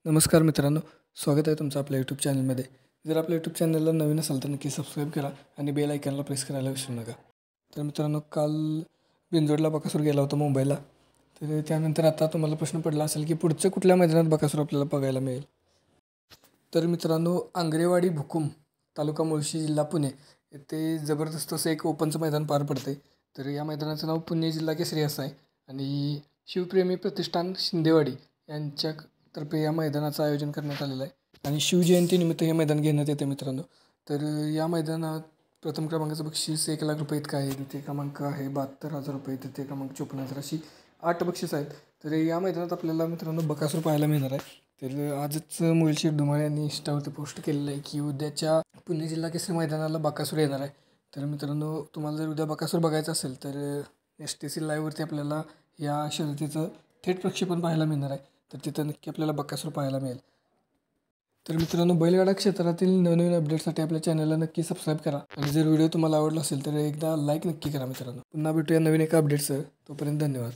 नमस्कार मित्रांनो, स्वागत आहे तुमचं आपल्या यूट्यूब चॅनलमध्ये. जर आपल्या यूट्यूब चॅनलला नवीन असाल तर नक्की सबस्क्राईब करा आणि बेल आयकॉनला प्रेस करायला विसरू नका. तर मित्रांनो, काल बिनजोडला बकासूर गेला होता मुंबईला. तर त्यानंतर आता तुम्हाला प्रश्न पडला असेल की पुढचं कुठल्या मैदानात बकासूर आपल्याला बघायला मिळेल. तर मित्रांनो, आंग्रेवाडी भुकुम, तालुका मुळशी, जिल्हा पुणे येथे जबरदस्त असं एक ओपनचं मैदान पार पडते. तर या मैदानाचं नाव पुणे जिल्हा केसरी असं आहे आणि शिवप्रेमी प्रतिष्ठान शिंदेवाडी यांच्यातर्फे या मैदानाचं आयोजन करण्यात आलेलं आहे आणि शिवजयंतीनिमित्त हे मैदान घेण्यात येते मित्रांनो. तर या मैदानात प्रथम क्रमांकाचं बक्षीस 1,00,000 रुपये इतकं आहे. द्वितीय क्रमांक आहे 72,000 रुपये, तृतीय क्रमांक 54,000, अशी 8 बक्षीस आहेत. तर या मैदानात आपल्याला मित्रांनो बकासूर पाहायला मिळणार आहे. तर आजच मोहिल धुमाळ यांनी इंस्टावरती पोस्ट केलेलं आहे की उद्याच्या पुणे जिल्हा केसरी मैदानाला बकासूर येणार आहे. तर मित्रांनो, तुम्हाला जर उद्या बकासूर बघायचं असेल तर STC लाईव्हवरती आपल्याला या शर्यतीचं थेट प्रक्षेपण पाहायला मिळणार आहे. तर तिथं नक्की आपल्याला बकासूर पाहायला मिळेल. तर मित्रांनो, बैलगाडा क्षेत्रातील नवनवीन अपडेटसाठी आपल्या चॅनलला नक्की सबस्क्राईब करा आणि जर व्हिडिओ तुम्हाला आवडला असेल तर एकदा लाईक नक्की करा मित्रांनो. पुन्हा भेटूया नवीन एका अपडेटसह. तोपर्यंत धन्यवाद.